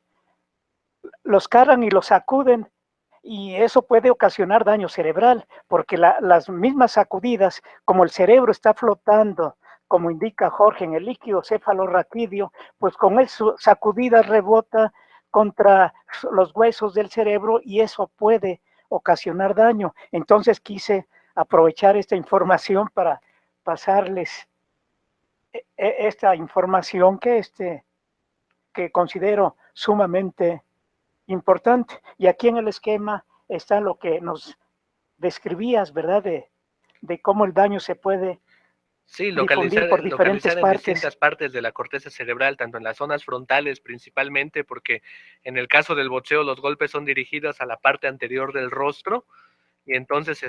los cargan y los sacuden, y eso puede ocasionar daño cerebral, porque las mismas sacudidas, como el cerebro está flotando, como indica Jorge, en el líquido cefalorraquídeo, pues con eso sacudidas rebota contra los huesos del cerebro y eso puede ocasionar daño. Entonces quise aprovechar esta información para pasarles esta información que considero sumamente importante. Y aquí en el esquema está lo que nos describías, ¿verdad? De cómo el daño se puede difundir por diferentes
localizar en
partes.
distintas partes de la corteza cerebral, tanto en las zonas frontales principalmente, porque en el caso del boxeo los golpes son dirigidos a la parte anterior del rostro, y entonces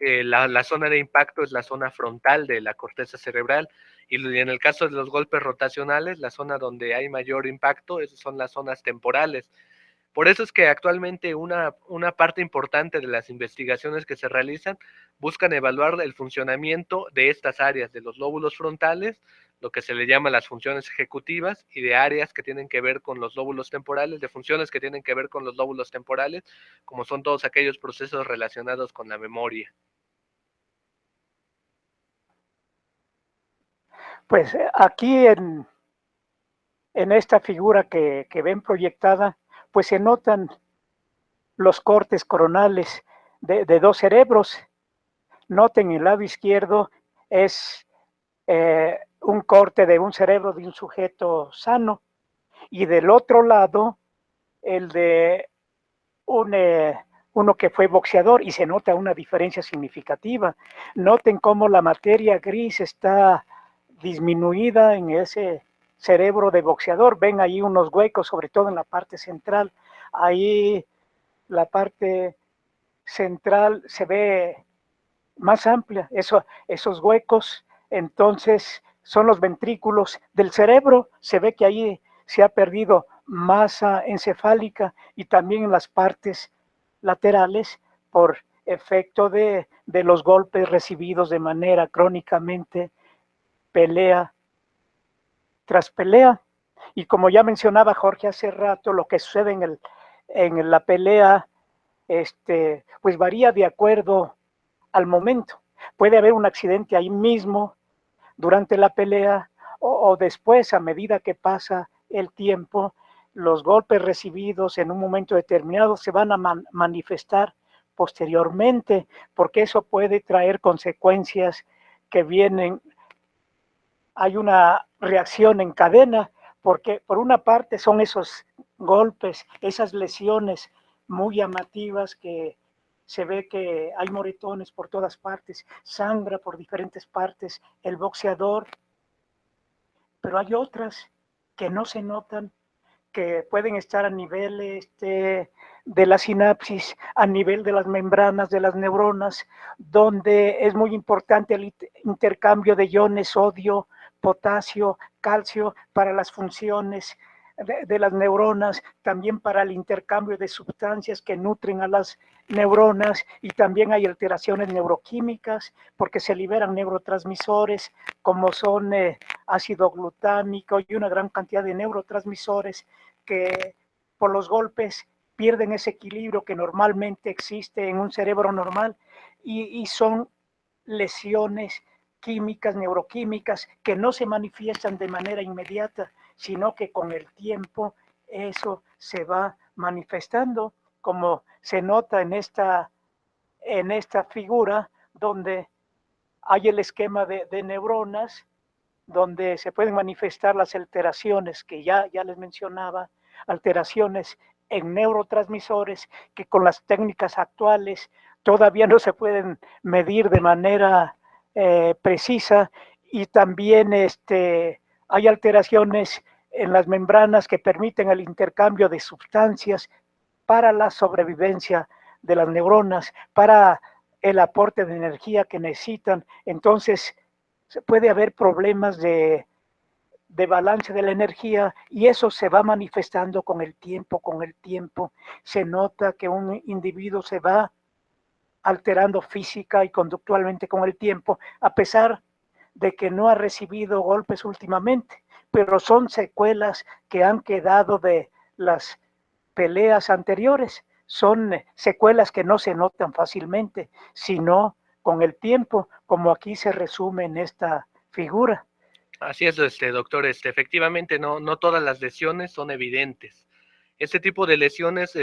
la zona de impacto es la zona frontal de la corteza cerebral, y en el caso de los golpes rotacionales, la zona donde hay mayor impacto, esas son las zonas temporales. Por eso es que actualmente una parte importante de las investigaciones que se realizan buscan evaluar el funcionamiento de estas áreas, de los lóbulos frontales, lo que se le llama las funciones ejecutivas, y de áreas que tienen que ver con los lóbulos temporales, de funciones que tienen que ver con los lóbulos temporales, como son todos aquellos procesos relacionados con la memoria.
Pues aquí en esta figura que ven proyectada, pues se notan los cortes coronales de dos cerebros. Noten, el lado izquierdo es un corte de un cerebro de un sujeto sano, y del otro lado el de uno que fue boxeador, y se nota una diferencia significativa. Noten cómo la materia gris está disminuida en ese cerebro de boxeador. Ven ahí unos huecos, sobre todo en la parte central. Ahí la parte central se ve más amplia, esos huecos, entonces son los ventrículos del cerebro. Se ve que ahí se ha perdido masa encefálica, y también en las partes laterales por efecto de los golpes recibidos de manera crónicamente, pelea tras pelea. Y como ya mencionaba Jorge hace rato, lo que sucede en la pelea pues varía de acuerdo al momento. Puede haber un accidente ahí mismo durante la pelea, o después, a medida que pasa el tiempo, los golpes recibidos en un momento determinado se van a manifestar posteriormente, porque eso puede traer consecuencias que vienen. Hay una reacción en cadena, porque por una parte son esos golpes, esas lesiones muy llamativas, que se ve que hay moretones por todas partes, sangra por diferentes partes el boxeador, pero hay otras que no se notan, que pueden estar a nivel de la sinapsis, a nivel de las membranas de las neuronas, donde es muy importante el intercambio de iones sodio, potasio, calcio para las funciones de las neuronas, también para el intercambio de sustancias que nutren a las neuronas, y también hay alteraciones neuroquímicas porque se liberan neurotransmisores como son ácido glutámico y una gran cantidad de neurotransmisores que por los golpes pierden ese equilibrio que normalmente existe en un cerebro normal, y son lesiones químicas, neuroquímicas, que no se manifiestan de manera inmediata, sino que con el tiempo eso se va manifestando, como se nota en esta figura, donde hay el esquema de neuronas, donde se pueden manifestar las alteraciones que ya les mencionaba, alteraciones en neurotransmisores que con las técnicas actuales todavía no se pueden medir de manera precisa, y también hay alteraciones en las membranas que permiten el intercambio de sustancias para la sobrevivencia de las neuronas, para el aporte de energía que necesitan. Entonces, puede haber problemas de balance de la energía, y eso se va manifestando con el tiempo. Con el tiempo se nota que un individuo se va alterando física y conductualmente con el tiempo, a pesar de que no ha recibido golpes últimamente, pero son secuelas que han quedado de las peleas anteriores, son secuelas que no se notan fácilmente, sino con el tiempo, como aquí se resume en esta figura.
Así es, doctor, efectivamente no todas las lesiones son evidentes. Este tipo de lesiones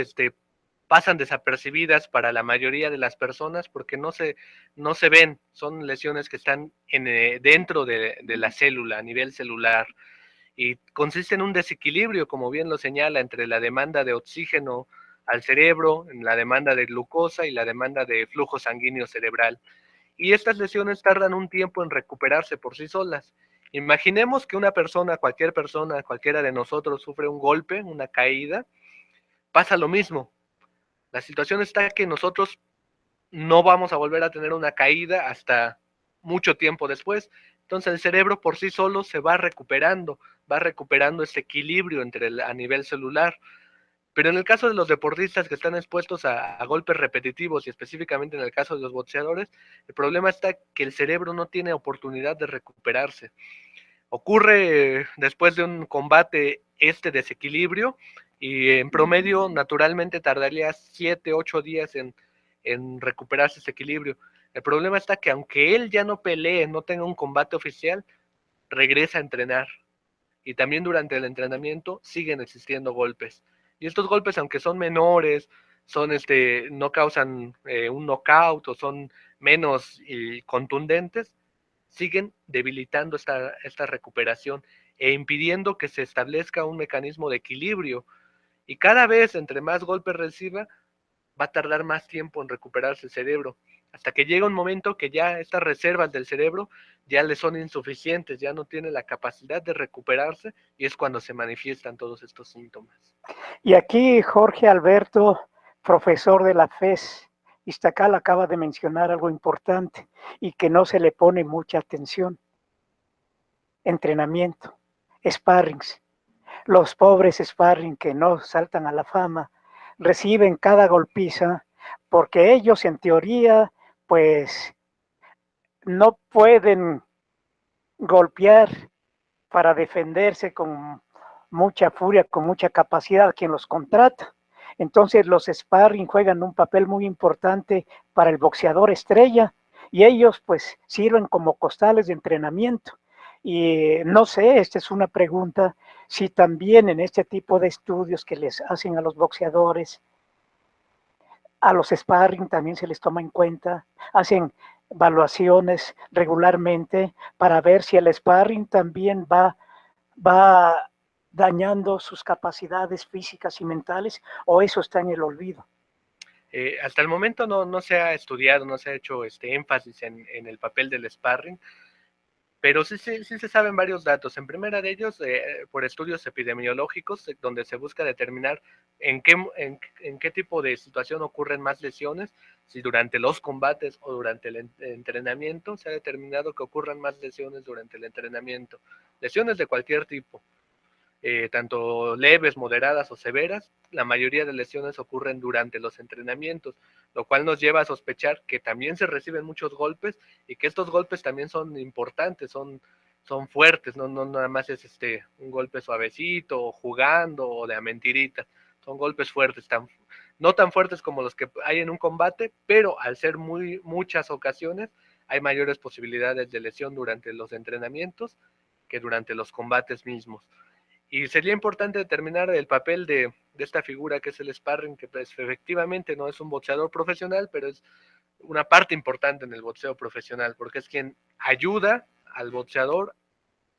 pasan desapercibidas para la mayoría de las personas porque no se ven, son lesiones que están dentro de la célula, a nivel celular, y consiste en un desequilibrio, como bien lo señala, entre la demanda de oxígeno al cerebro, en la demanda de glucosa y la demanda de flujo sanguíneo cerebral. Y estas lesiones tardan un tiempo en recuperarse por sí solas. Imaginemos que una persona, cualquiera de nosotros sufre un golpe, una caída, pasa lo mismo. La situación está que nosotros no vamos a volver a tener una caída hasta mucho tiempo después. Entonces el cerebro por sí solo se va recuperando ese equilibrio a nivel celular. Pero en el caso de los deportistas que están expuestos a golpes repetitivos, y específicamente en el caso de los boxeadores, el problema está que el cerebro no tiene oportunidad de recuperarse. Ocurre después de un combate este desequilibrio, y en promedio naturalmente tardaría 7, 8 días en recuperarse ese equilibrio. El problema está que aunque él ya no pelee, no tenga un combate oficial, regresa a entrenar, y también durante el entrenamiento siguen existiendo golpes. Y estos golpes, aunque son menores, no causan un knockout o son menos contundentes, siguen debilitando esta recuperación e impidiendo que se establezca un mecanismo de equilibrio. Y cada vez, entre más golpes reciba, va a tardar más tiempo en recuperarse el cerebro, hasta que llega un momento que ya estas reservas del cerebro ya le son insuficientes, ya no tiene la capacidad de recuperarse, y es cuando se manifiestan todos estos síntomas.
Y aquí Jorge Alberto, profesor de la FES Iztacal, acaba de mencionar algo importante y que no se le pone mucha atención: entrenamiento, sparrings. Los pobres sparring que no saltan a la fama reciben cada golpiza porque ellos en teoría pues no pueden golpear para defenderse con mucha furia, con mucha capacidad quien los contrata. Entonces los sparring juegan un papel muy importante para el boxeador estrella, y ellos pues sirven como costales de entrenamiento. Y no sé, esta es una pregunta, si también en este tipo de estudios que les hacen a los boxeadores, a los sparring también se les toma en cuenta, hacen evaluaciones regularmente para ver si el sparring también va dañando sus capacidades físicas y mentales, o eso está en el olvido.
Hasta el momento no se ha estudiado, no se ha hecho énfasis en el papel del sparring, pero sí se saben varios datos. En primera de ellos, por estudios epidemiológicos, donde se busca determinar en qué tipo de situación ocurren más lesiones, si durante los combates o durante el entrenamiento. Se ha determinado que ocurran más lesiones durante el entrenamiento, lesiones de cualquier tipo. tanto leves, moderadas o severas, la mayoría de lesiones ocurren durante los entrenamientos, lo cual nos lleva a sospechar que también se reciben muchos golpes y que estos golpes también son importantes, son fuertes, no nada más es un golpe suavecito, o jugando, o de a mentirita, son golpes fuertes, no tan fuertes como los que hay en un combate, pero al ser muchas ocasiones, hay mayores posibilidades de lesión durante los entrenamientos que durante los combates mismos. Y sería importante determinar el papel de esta figura que es el sparring, que pues, efectivamente no es un boxeador profesional, pero es una parte importante en el boxeo profesional, porque es quien ayuda al boxeador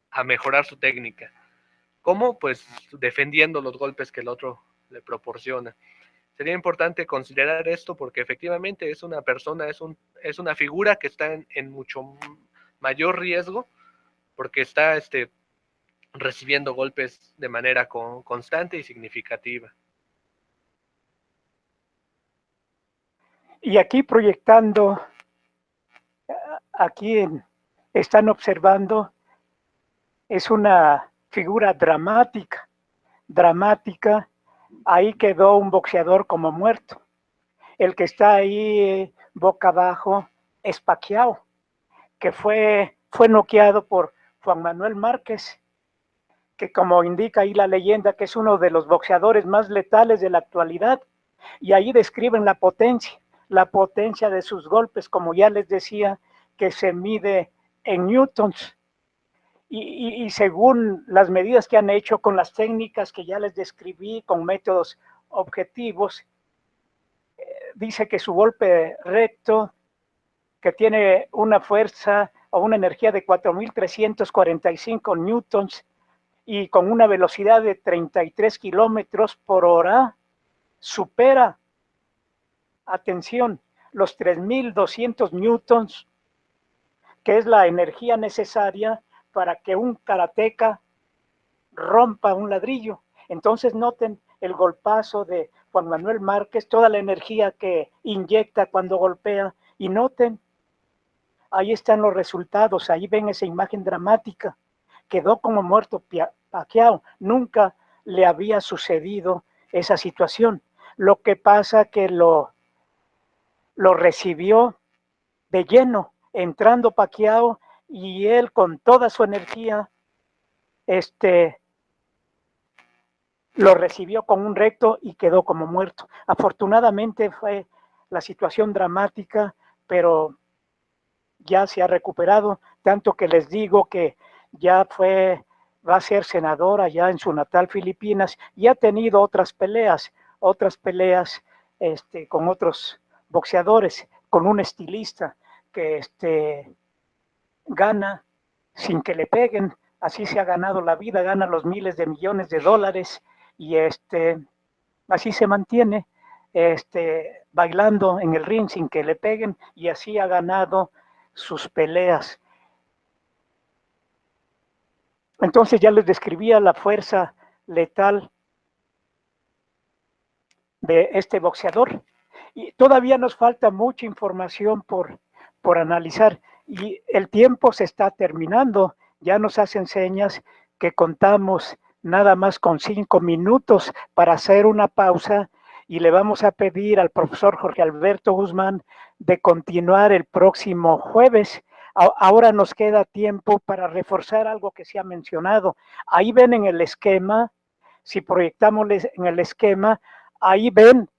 a mejorar su técnica. ¿Cómo? Pues defendiendo los golpes que el otro le proporciona. Sería importante considerar esto porque efectivamente es una persona, es una figura que está en mucho mayor riesgo porque está recibiendo golpes de manera constante y significativa.
Y aquí proyectando, aquí están observando, es una figura dramática, ahí quedó un boxeador como muerto. El que está ahí boca abajo es Pacquiao, que fue noqueado por Juan Manuel Márquez, que como indica ahí la leyenda, que es uno de los boxeadores más letales de la actualidad, y ahí describen la potencia de sus golpes, como ya les decía, que se mide en newtons, y según las medidas que han hecho con las técnicas que ya les describí, con métodos objetivos, dice que su golpe recto, que tiene una fuerza o una energía de 4.345 newtons y con una velocidad de 33 kilómetros por hora, supera, atención, los 3.200 newtons, que es la energía necesaria para que un karateca rompa un ladrillo. Entonces noten el golpazo de Juan Manuel Márquez, toda la energía que inyecta cuando golpea, y noten, ahí están los resultados, ahí ven esa imagen dramática. Quedó como muerto Pacquiao, nunca le había sucedido esa situación. Lo que pasa que lo recibió de lleno, entrando Pacquiao, y él con toda su energía, lo recibió con un recto y quedó como muerto. Afortunadamente fue la situación dramática, pero ya se ha recuperado, tanto que les digo que ya va a ser senador allá en su natal Filipinas, y ha tenido otras peleas con otros boxeadores, con un estilista que gana sin que le peguen, así se ha ganado la vida, gana los miles de millones de dólares, y así se mantiene, bailando en el ring sin que le peguen, y así ha ganado sus peleas. Entonces ya les describía la fuerza letal de este boxeador, y todavía nos falta mucha información por analizar, y el tiempo se está terminando. Ya nos hacen señas que contamos nada más con 5 minutos para hacer una pausa, y le vamos a pedir al profesor Jorge Alberto Guzmán de continuar el próximo jueves. Ahora nos queda tiempo para reforzar algo que se ha mencionado. Ahí ven en el esquema, si proyectamos en el esquema, ahí ven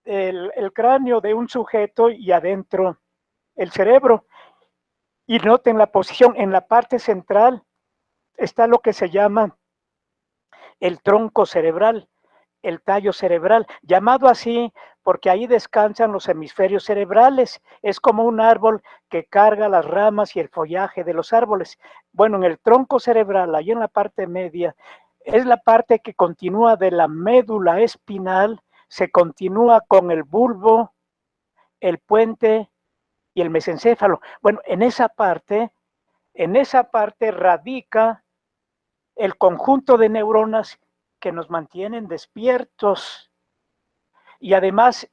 el cráneo de un sujeto y adentro el cerebro. Y noten la posición, en la parte central está lo que se llama el tronco cerebral, el tallo cerebral, llamado así porque ahí descansan los hemisferios cerebrales. Es como un árbol que carga las ramas y el follaje de los árboles. Bueno, en el tronco cerebral, ahí en la parte media, es la parte que continúa de la médula espinal, se continúa con el bulbo, el puente y el mesencéfalo. Bueno, en esa parte radica el conjunto de neuronas que nos mantienen despiertos, y además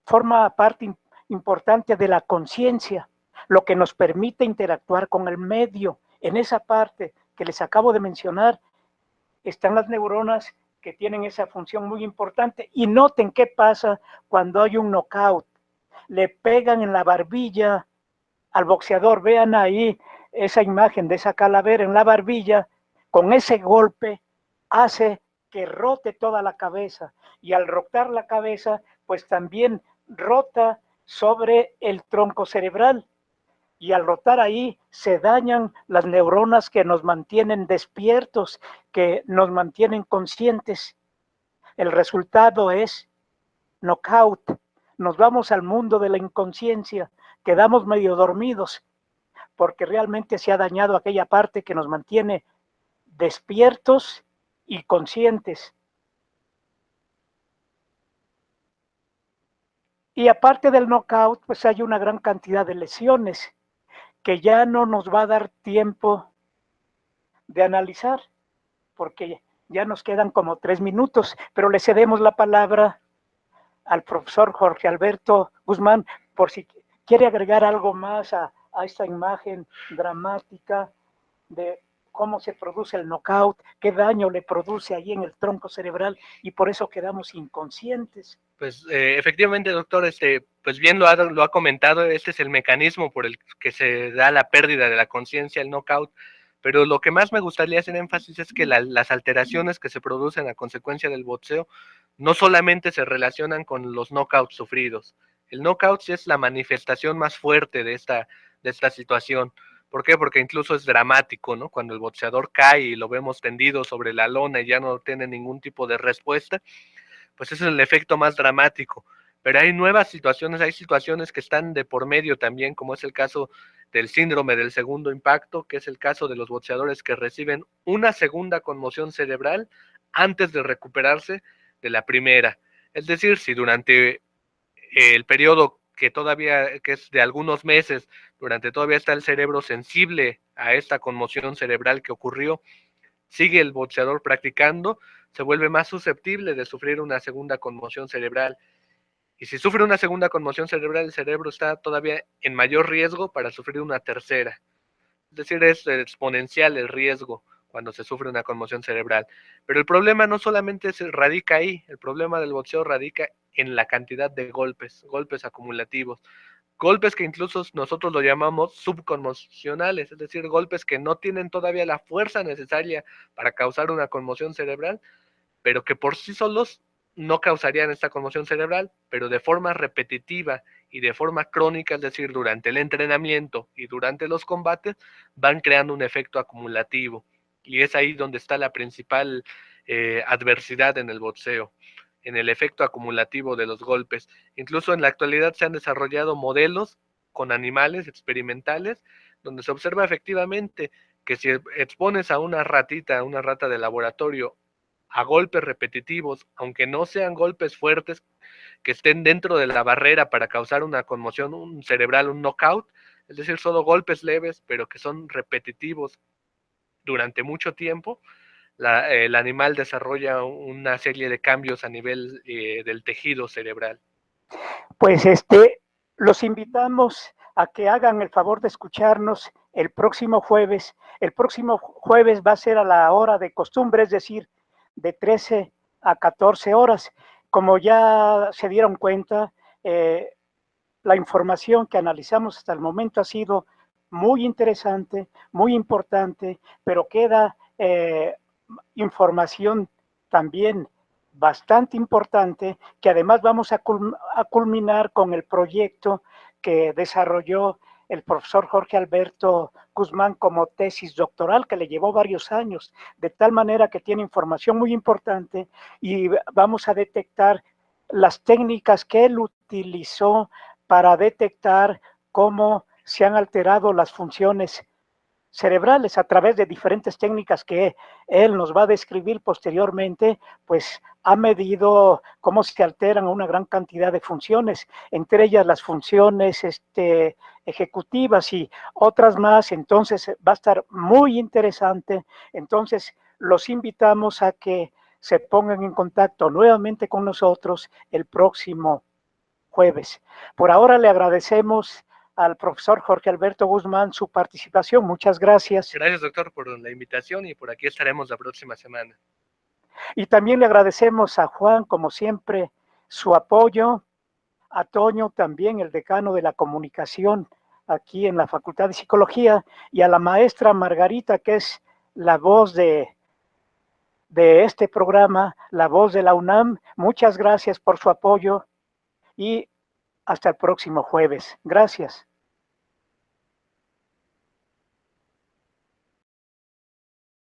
forma parte importante de la conciencia, lo que nos permite interactuar con el medio. En esa parte que les acabo de mencionar, están las neuronas que tienen esa función muy importante. Y noten qué pasa cuando hay un knockout. Le pegan en la barbilla al boxeador. Vean ahí esa imagen de esa calavera en la barbilla. Con ese golpe hace que rote toda la cabeza. Y al rotar la cabeza, pues también rota sobre el tronco cerebral. Y al rotar ahí se dañan las neuronas que nos mantienen despiertos, que nos mantienen conscientes. El resultado es knockout. Nos vamos al mundo de la inconsciencia, quedamos medio dormidos, porque realmente se ha dañado aquella parte que nos mantiene despiertos y conscientes. Y aparte del knockout, pues hay una gran cantidad de lesiones que ya no nos va a dar tiempo de analizar, porque ya nos quedan como 3 minutos, pero le cedemos la palabra al profesor Jorge Alberto Guzmán, por si quiere agregar algo más a esta imagen dramática de cómo se produce el knockout, qué daño le produce ahí en el tronco cerebral y por eso quedamos inconscientes.
Pues efectivamente, doctor, pues bien lo ha comentado, este es el mecanismo por el que se da la pérdida de la conciencia, el knockout, pero lo que más me gustaría hacer énfasis es que las alteraciones que se producen a consecuencia del boxeo no solamente se relacionan con los knockouts sufridos. El knockout sí es la manifestación más fuerte de esta situación. ¿Por qué? Porque incluso es dramático, ¿no? Cuando el boxeador cae y lo vemos tendido sobre la lona y ya no tiene ningún tipo de respuesta, pues ese es el efecto más dramático. Pero hay nuevas situaciones, hay situaciones que están de por medio también, como es el caso del síndrome del segundo impacto, que es el caso de los boxeadores que reciben una segunda conmoción cerebral antes de recuperarse de la primera. Es decir, si durante el periodo que es de algunos meses, durante todavía está el cerebro sensible a esta conmoción cerebral que ocurrió, sigue el boxeador practicando, se vuelve más susceptible de sufrir una segunda conmoción cerebral. Y si sufre una segunda conmoción cerebral, el cerebro está todavía en mayor riesgo para sufrir una tercera. Es decir, es exponencial el riesgo cuando se sufre una conmoción cerebral. Pero el problema no solamente se radica ahí, el problema del boxeo radica en la cantidad de golpes, golpes acumulativos. Golpes que incluso nosotros lo llamamos subconmocionales, es decir, golpes que no tienen todavía la fuerza necesaria para causar una conmoción cerebral, pero que por sí solos no causarían esta conmoción cerebral, pero de forma repetitiva y de forma crónica, es decir, durante el entrenamiento y durante los combates, van creando un efecto acumulativo. Y es ahí donde está la principal adversidad en el boxeo, en el efecto acumulativo de los golpes. Incluso en la actualidad se han desarrollado modelos con animales experimentales, donde se observa efectivamente que si expones a una ratita, a una rata de laboratorio, a golpes repetitivos, aunque no sean golpes fuertes, que estén dentro de la barrera para causar una conmoción un cerebral, un knockout, es decir, solo golpes leves, pero que son repetitivos durante mucho tiempo, el animal desarrolla una serie de cambios a nivel del tejido cerebral.
Pues los invitamos a que hagan el favor de escucharnos el próximo jueves. El próximo jueves va a ser a la hora de costumbre, es decir, de 13 a 14 horas. Como ya se dieron cuenta, la información que analizamos hasta el momento ha sido muy interesante, muy importante, pero queda información también bastante importante que además vamos a culminar con el proyecto que desarrolló el profesor Jorge Alberto Guzmán como tesis doctoral que le llevó varios años, de tal manera que tiene información muy importante y vamos a detectar las técnicas que él utilizó para detectar cómo se han alterado las funciones cerebrales a través de diferentes técnicas que él nos va a describir posteriormente, pues ha medido cómo se alteran una gran cantidad de funciones, entre ellas las funciones ejecutivas y otras más, entonces va a estar muy interesante, entonces los invitamos a que se pongan en contacto nuevamente con nosotros el próximo jueves. Por ahora le agradecemos al profesor Jorge Alberto Guzmán su participación. Muchas gracias.
Gracias, doctor, por la invitación y por aquí estaremos la próxima semana.
Y también le agradecemos a Juan, como siempre, su apoyo, a Toño también, el decano de la comunicación aquí en la Facultad de Psicología, y a la maestra Margarita, que es la voz de este programa, la voz de la UNAM. Muchas gracias por su apoyo y hasta el próximo jueves. Gracias.